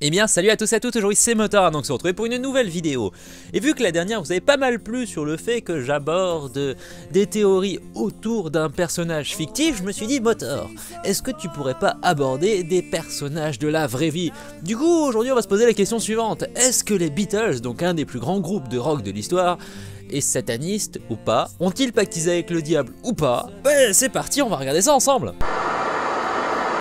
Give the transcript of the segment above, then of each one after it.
Eh bien salut à tous et à toutes, aujourd'hui c'est Motard, donc on se retrouve pour une nouvelle vidéo. Et vu que la dernière vous avez pas mal plu sur le fait que j'aborde des théories autour d'un personnage fictif, je me suis dit Motard, est-ce que tu pourrais pas aborder des personnages de la vraie vie? Du coup aujourd'hui on va se poser la question suivante, est-ce que les Beatles, donc un des plus grands groupes de rock de l'histoire, est sataniste ou pas? Ont-ils pactisé avec le diable ou pas? Ouais, c'est parti, on va regarder ça ensemble.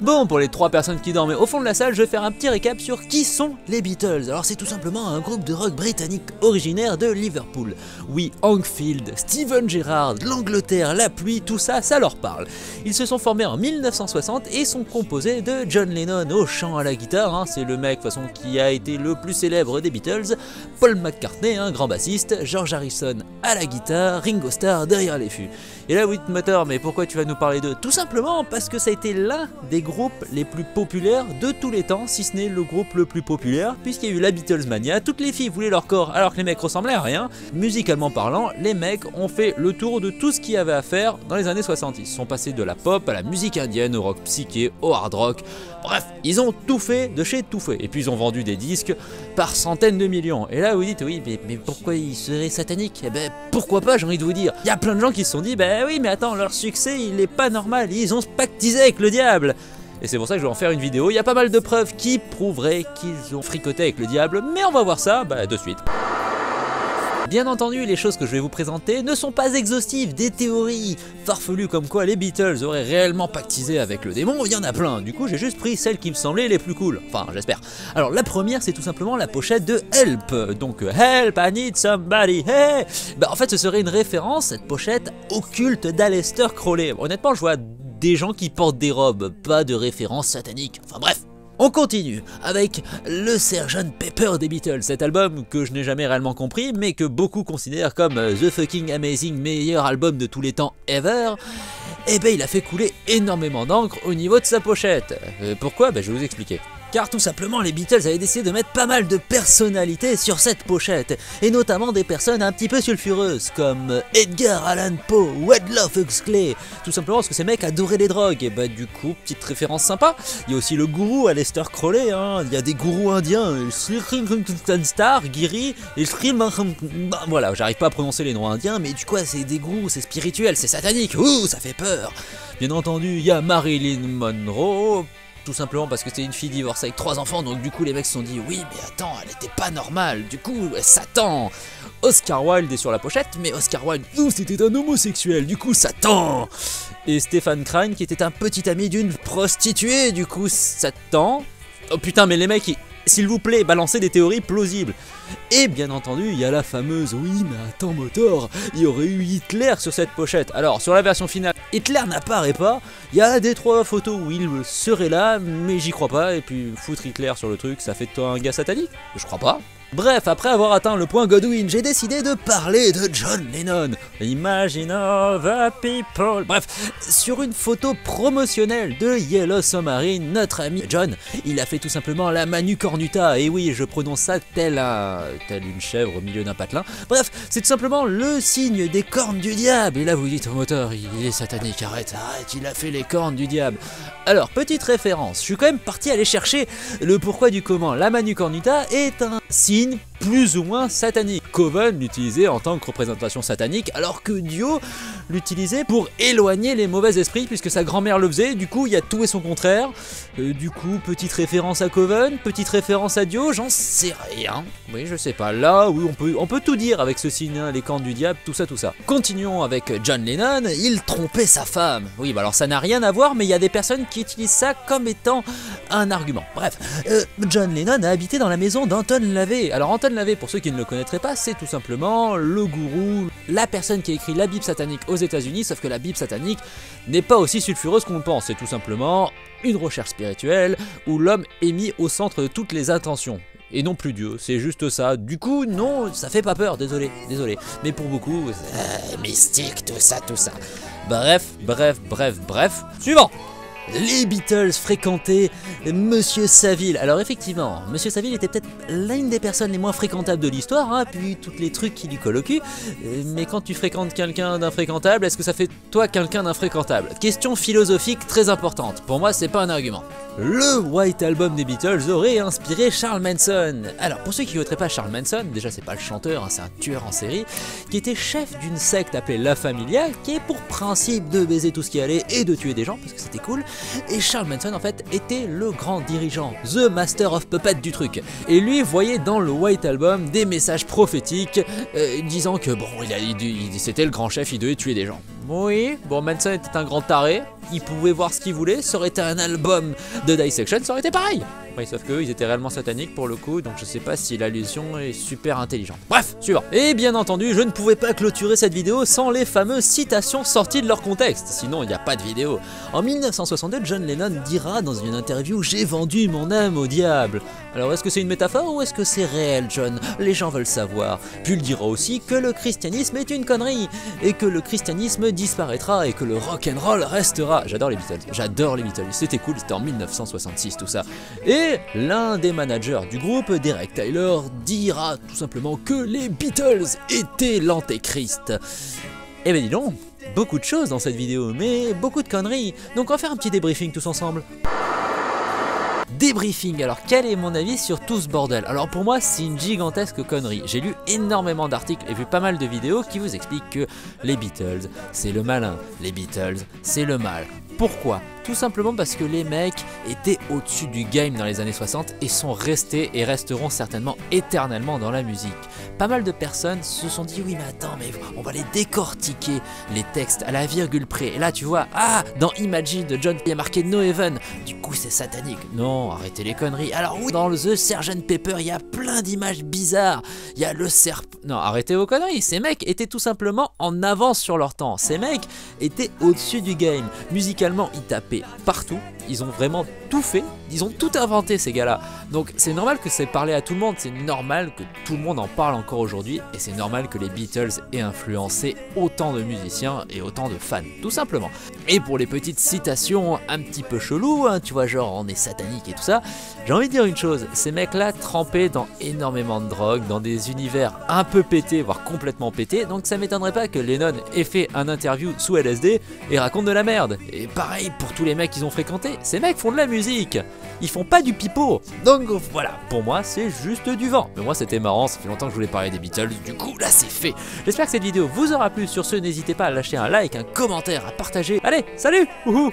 Bon, pour les 3 personnes qui dormaient au fond de la salle, je vais faire un petit récap sur qui sont les Beatles. Alors c'est tout simplement un groupe de rock britannique originaire de Liverpool. Oui, Hank Field, Steven Gerrard, l'Angleterre, la pluie, tout ça, ça leur parle. Ils se sont formés en 1960 et sont composés de John Lennon au chant à la guitare, c'est le mec de toute façon qui a été le plus célèbre des Beatles, Paul McCartney, un grand bassiste, George Harrison à la guitare, Ringo Starr derrière les fûts. Et là oui, Moteur, mais pourquoi tu vas nous parler d'eux? Tout simplement parce que ça a été l'un des groupes les plus populaires de tous les temps, si ce n'est le groupe le plus populaire, puisqu'il y a eu la Beatlesmania, toutes les filles voulaient leur corps alors que les mecs ressemblaient à rien. Musicalement parlant, les mecs ont fait le tour de tout ce qu'il y avait à faire dans les années 60. Ils sont passés de la pop à la musique indienne, au rock psyché, au hard rock, bref, ils ont tout fait de chez tout fait. Et puis ils ont vendu des disques par centaines de millions. Et là vous dites, oui, mais pourquoi ils seraient sataniques? Eh ben pourquoi pas, j'ai envie de vous dire. Il y a plein de gens qui se sont dit, ben oui, mais attends, leur succès il est pas normal, ils ont pactisé avec le diable. Et c'est pour ça que je vais en faire une vidéo, il y a pas mal de preuves qui prouveraient qu'ils ont fricoté avec le diable, mais on va voir ça de suite. Bien entendu, les choses que je vais vous présenter ne sont pas exhaustives, des théories farfelues comme quoi les Beatles auraient réellement pactisé avec le démon, il y en a plein, du coup j'ai juste pris celles qui me semblaient les plus cool, enfin j'espère. Alors la première c'est tout simplement la pochette de Help, donc Help, I need somebody, hey. En fait ce serait une référence, cette pochette, au culte d'Aleister Crowley. Honnêtement je vois des gens qui portent des robes, pas de référence satanique, enfin bref. On continue avec le Sgt Pepper des Beatles, cet album que je n'ai jamais réellement compris, mais que beaucoup considèrent comme the fucking amazing meilleur album de tous les temps ever. Et ben il a fait couler énormément d'encre au niveau de sa pochette. Pourquoi? Je vais vous expliquer. Car tout simplement les Beatles avaient décidé de mettre pas mal de personnalités sur cette pochette, et notamment des personnes un petit peu sulfureuses comme Edgar Allan Poe ou Ed Love Huxley, tout simplement parce que ces mecs adoraient les drogues. Et du coup, petite référence sympa, il y a aussi le gourou Aleister Crowley, il y a des gourous indiens, Star, Giri, et voilà, j'arrive pas à prononcer les noms indiens, mais du coup c'est des gourous, c'est spirituel, c'est satanique, ouh ça fait peur. Bien entendu, il y a Marilyn Monroe, tout simplement parce que c'était une fille divorcée avec 3 enfants, donc du coup les mecs se sont dit oui mais attends, elle était pas normale, du coup Satan. Oscar Wilde est sur la pochette, mais Oscar Wilde, c'était un homosexuel, du coup Satan. Et Stephen Crane qui était un petit ami d'une prostituée, du coup Satan. Oh putain mais les mecs, s'il vous plaît, balancez des théories plausibles. Et bien entendu, il y a la fameuse, oui mais attends Motor, il y aurait eu Hitler sur cette pochette. Alors sur la version finale, Hitler n'apparaît pas, il y a des 3 photos où il serait là, mais j'y crois pas, et puis foutre Hitler sur le truc, ça fait de toi un gars satanique? Je crois pas. Bref, après avoir atteint le point Godwin, j'ai décidé de parler de John Lennon. Imagine all the people. Bref, sur une photo promotionnelle de Yellow Submarine, notre ami John, il a fait tout simplement la Manu Cornuta. Et oui, je prononce ça telle une chèvre au milieu d'un patelin. Bref, c'est tout simplement le signe des cornes du diable. Et là, vous dites au moteur, il est satanique, arrête, il a fait les cornes du diable. Alors, petite référence, je suis quand même parti aller chercher le pourquoi du comment. La Manu Cornuta est un signe plus ou moins satanique. Coven l'utilisait en tant que représentation satanique, alors que Dio l'utilisait pour éloigner les mauvais esprits, puisque sa grand-mère le faisait. Du coup il y a tout et son contraire. Du coup petite référence à Coven, petite référence à Dio, j'en sais rien. Oui je sais pas, là oui on peut tout dire avec ce signe, les cornes du diable, tout ça. Continuons avec John Lennon, il trompait sa femme. Oui alors ça n'a rien à voir, mais il y a des personnes qui utilisent ça comme étant un argument. Bref, John Lennon a habité dans la maison d'Anton LaVey. Alors Anton LaVey, pour ceux qui ne le connaîtraient pas, c'est tout simplement le gourou, la personne qui a écrit la Bible satanique aux États-Unis, sauf que la Bible satanique n'est pas aussi sulfureuse qu'on le pense. C'est tout simplement une recherche spirituelle où l'homme est mis au centre de toutes les attentions. Et non plus Dieu, c'est juste ça. Du coup, non, ça fait pas peur, désolé. Mais pour beaucoup, mystique, tout ça. Bref. Suivant. les Beatles fréquentaient Monsieur Saville. Alors effectivement, Monsieur Saville était peut-être l'une des personnes les moins fréquentables de l'histoire, hein, puis tous les trucs qui lui collent au cul. Mais quand tu fréquentes quelqu'un d'infréquentable, est-ce que ça fait toi quelqu'un d'infréquentable? Question philosophique très importante. Pour moi, c'est pas un argument. Le White Album des Beatles aurait inspiré Charles Manson. Alors pour ceux qui ne connaîtraient pas Charles Manson, déjà c'est pas le chanteur, hein, c'est un tueur en série, qui était chef d'une secte appelée La Familia, qui est pour principe de baiser tout ce qui allait et de tuer des gens, parce que c'était cool. Et Charles Manson en fait était le grand dirigeant, the master of puppet du truc. Et lui voyait dans le White Album des messages prophétiques disant que bon, c'était le grand chef, il devait tuer des gens. Oui, bon, Manson était un grand taré, il pouvait voir ce qu'il voulait, ça aurait été un album de Dissection, ça aurait été pareil. Oui, sauf qu'eux, ils étaient réellement sataniques pour le coup, donc je sais pas si l'allusion est super intelligente. Bref, suivant. Et bien entendu, je ne pouvais pas clôturer cette vidéo sans les fameuses citations sorties de leur contexte, sinon il n'y a pas de vidéo. En 1962, John Lennon dira dans une interview « J'ai vendu mon âme au diable ». Alors est-ce que c'est une métaphore ou est-ce que c'est réel, John? Les gens veulent savoir. Puis il dira aussi que le christianisme est une connerie, et que le christianisme disparaîtra, et que le rock'n'roll restera. J'adore les Beatles, c'était cool, c'était en 1966 tout ça. Et l'un des managers du groupe, Derek Taylor, dira tout simplement que les Beatles étaient l'antéchrist. Eh ben dis donc, beaucoup de choses dans cette vidéo, mais beaucoup de conneries. Donc on va faire un petit débriefing tous ensemble. Débriefing, alors quel est mon avis sur tout ce bordel? Alors pour moi c'est une gigantesque connerie. J'ai lu énormément d'articles et vu pas mal de vidéos qui vous expliquent que les Beatles c'est le malin, les Beatles c'est le mal. Pourquoi? Tout simplement parce que les mecs étaient au-dessus du game dans les années 60 et sont restés et resteront certainement éternellement dans la musique. Pas mal de personnes se sont dit oui mais attends mais on va les décortiquer les textes à la virgule près. Et là tu vois, ah dans Imagine de John il y a marqué No Heaven, du coup c'est satanique. Non, arrêtez les conneries. Alors oui, dans The Sgt Pepper il y a plein d'images bizarres. Il y a le serpent. Non, arrêtez vos conneries. Ces mecs étaient tout simplement en avance sur leur temps. Ces mecs étaient au-dessus du game. Musicalement ils tapaient partout, ils ont vraiment tout fait, ils ont tout inventé ces gars-là. Donc c'est normal que c'est parlé à tout le monde, c'est normal que tout le monde en parle encore aujourd'hui, et c'est normal que les Beatles aient influencé autant de musiciens et autant de fans, tout simplement. Et pour les petites citations un petit peu chelou, hein, tu vois genre on est satanique et tout ça, j'ai envie de dire une chose, ces mecs-là trempaient dans énormément de drogue, dans des univers un peu pétés, voire complètement pétés, donc ça m'étonnerait pas que Lennon ait fait un interview sous LSD et raconte de la merde. Et pareil pour tous les mecs qu'ils ont fréquentés, ces mecs font de la musique, ils font pas du pipeau. Donc voilà, pour moi c'est juste du vent. Mais moi c'était marrant, ça fait longtemps que je voulais parler des Beatles, du coup là c'est fait. J'espère que cette vidéo vous aura plu, sur ce n'hésitez pas à lâcher un like, un commentaire, à partager. Allez, salut, wouhou.